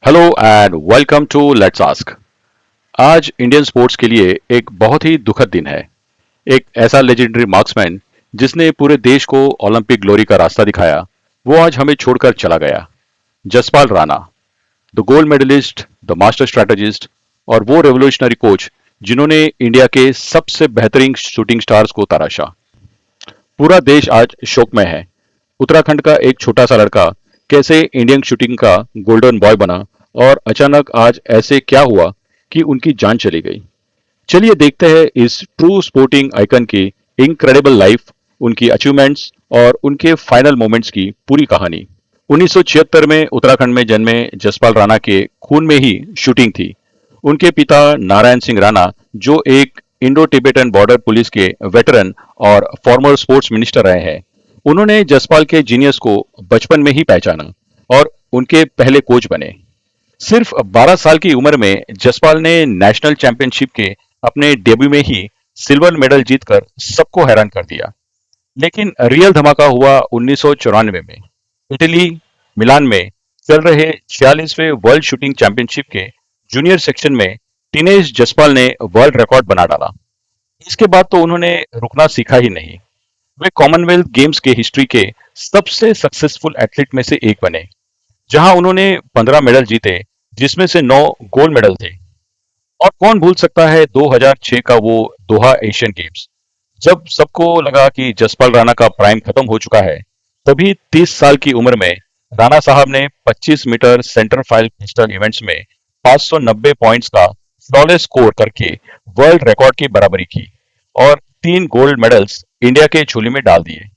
Hello and welcome to let's ask. आज Indian sports के लिए एक बहुत ही दुखद दिन है। एक ऐसा लेजेंडरी मार्क्समैन जिसने पूरे देश को ओलंपिक ग्लोरी का रास्ता दिखाया, वो आज हमें छोड़कर चला गया। Jaspal Rana, the gold medalist, the master strategist और वो रेवोल्यूशनरी कोच जिन्होंने इंडिया के सबसे बेहतरीन शूटिंग स्टार्स को तराशा। पूरा देश आज शोक में है। उत्तराखंड का एक छोटा सा लड़का कैसे इंडियन शूटिंग का गोल्डन बॉय बना और अचानक आज ऐसे क्या हुआ कि उनकी जान चली गई। चलिए देखते हैं इस ट्रू स्पोर्टिंग आइकन की इनक्रेडिबल लाइफ, उनकी अचीवमेंट्स और उनके फाइनल मोमेंट्स की पूरी कहानी। 1976 में उत्तराखंड में जन्मे जसपाल राणा के खून में ही शूटिंग थी। उनके पिता नारायण सिंह राणा, जो एक इंडो तिब्बतन बॉर्डर पुलिस के वेटरन और फॉर्मर स्पोर्ट्स मिनिस्टर रहे हैं, उन्होंने जसपाल के जीनियस को बचपन में ही पहचाना और उनके पहले कोच बने। सिर्फ 12 साल की उम्र में जसपाल ने नेशनल चैंपियनशिप के अपने डेब्यू में ही सिल्वर मेडल जीतकर सबको हैरान कर दिया। लेकिन रियल धमाका हुआ 1994 में इटली मिलान में चल रहे 46वें वर्ल्ड शूटिंग चैंपियनशिप के जूनियर सेक्शन में टीनेज जसपाल ने वर्ल्ड रिकॉर्ड बना डाला। इसके बाद तो उन्होंने रुकना सीखा ही नहीं। वे कॉमनवेल्थ गेम्स के हिस्ट्री के सबसे सक्सेसफुल एथलीट में से एक बने, जहां उन्होंने 15 मेडल जीते, जिसमें से 9 गोल्ड मेडल थे। और कौन भूल सकता है 2006 का वो दोहा एशियन गेम्स, जब सबको लगा कि जसपाल राणा का प्राइम खत्म हो चुका है। तभी 30 साल की उम्र में राणा साहब ने 25 metre centre fire pistol events में 590 पॉइंट्स का फ्लॉलेस स्कोर करके वर्ल्ड रिकॉर्ड की बराबरी की और 3 गोल्ड मेडल्स इंडिया के झोली में डाल दिए।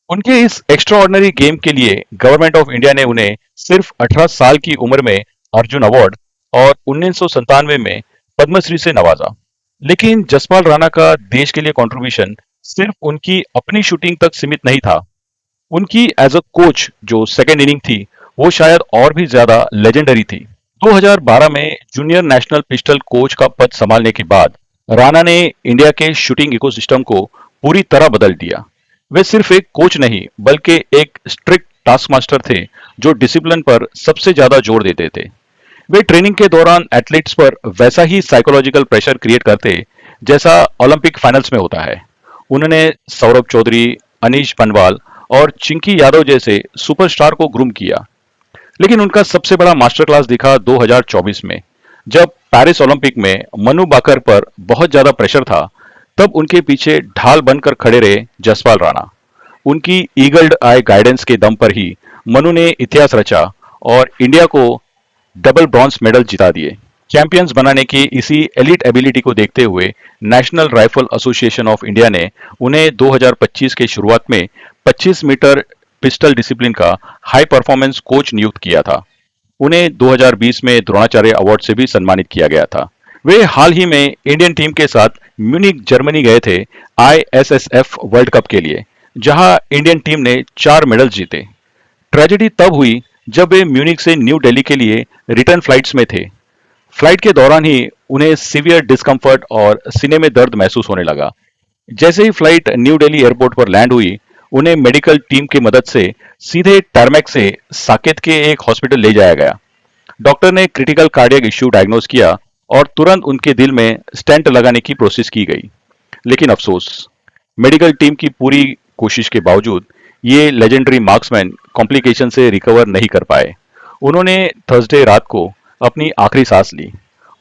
उनके इस एक्स्ट्राऑर्डिनरी गेम के लिए गवर्नमेंट ऑफ इंडिया ने उन्हें सिर्फ 18 साल की उम्र में अर्जुन अवार्ड और 1997 में पद्मश्री से नवाजा। लेकिन जसपाल राणा का देश के लिए कंट्रीब्यूशन सिर्फ उनकी अपनी शूटिंग तक सीमित नहीं था। उनकी एज अ कोच जो सेकेंड इनिंग थी, वो शायद और भी ज्यादा लेजेंडरी थी। 2012 में जूनियर नेशनल पिस्टल कोच का पद संभालने के बाद राणा ने इंडिया के शूटिंग इकोसिस्टम को पूरी तरह बदल दिया। वे सिर्फ एक कोच नहीं, बल्कि एक स्ट्रिक्ट टास्क मास्टर थे जो डिसिप्लिन पर सबसे ज्यादा जोर देते थे। वे ट्रेनिंग के दौरान एथलीट्स पर वैसा ही साइकोलॉजिकल प्रेशर क्रिएट करते जैसा ओलंपिक फाइनल्स में होता है। उन्होंने सौरभ चौधरी, अनीश पनवाल और चिंकी यादव जैसे सुपरस्टार को ग्रूम किया। लेकिन उनका सबसे बड़ा मास्टर क्लास दिखा 2024 में, जब पेरिस ओलंपिक में मनु बाकर पर बहुत ज्यादा प्रेशर था। तब उनके पीछे ढाल बनकर खड़े रहे जसपाल राणा। उनकी ईगल्ड आई गाइडेंस के दम पर ही मनु ने इतिहास रचा और इंडिया को डबल ब्रॉन्ज मेडल जिता दिए। चैंपियंस बनाने की इसी एलिट एबिलिटी को देखते हुए national rifle association of India ने उन्हें 2025 के शुरुआत में 25 मीटर पिस्टल डिसिप्लिन का हाई परफॉर्मेंस कोच नियुक्त किया था। उन्हें 2020 में द्रोणाचार्य अवार्ड से भी सम्मानित किया गया था। वे हाल ही में इंडियन टीम के साथ म्यूनिक जर्मनी गए थे ISSF वर्ल्ड कप के लिए, जहां इंडियन टीम ने 4 मेडल जीते। ट्रेजेडी तब हुई जब वे म्यूनिक से न्यू दिल्ली के लिए रिटर्न फ्लाइट्स में थे। फ्लाइट के दौरान ही उन्हें सीवियर डिस्कम्फर्ट और सीने में दर्द महसूस होने लगा। जैसे ही फ्लाइट न्यू दिल्ली एयरपोर्ट पर लैंड हुई, उन्हें मेडिकल टीम की मदद से सीधे टारमैक से साकेत के एक हॉस्पिटल ले जाया गया। डॉक्टर ने क्रिटिकल कार्डियक इश्यू डायग्नोज किया और तुरंत उनके दिल में स्टेंट लगाने की प्रोसेस की गई। लेकिन अफसोस, मेडिकल टीम की पूरी कोशिश के बावजूद ये लेजेंडरी मार्क्समैन कॉम्प्लिकेशन से रिकवर नहीं कर पाए। उन्होंने थर्सडे रात को अपनी आखिरी सांस ली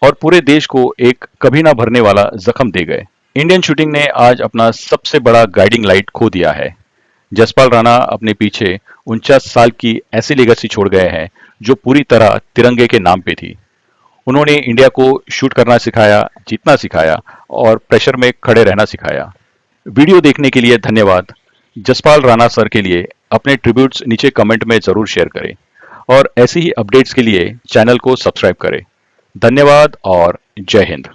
और पूरे देश को एक कभी ना भरने वाला जख्म दे गए। इंडियन शूटिंग ने आज अपना सबसे बड़ा गाइडिंग लाइट खो दिया है। जसपाल राणा अपने पीछे 49 साल की ऐसी लेगेसी छोड़ गए हैं जो पूरी तरह तिरंगे के नाम पे थी। उन्होंने इंडिया को शूट करना सिखाया, जीतना सिखाया और प्रेशर में खड़े रहना सिखाया। वीडियो देखने के लिए धन्यवाद। जसपाल राणा सर के लिए अपने ट्रिब्यूट्स नीचे कमेंट में जरूर शेयर करें और ऐसी ही अपडेट्स के लिए चैनल को सब्सक्राइब करें। धन्यवाद और जय हिंद।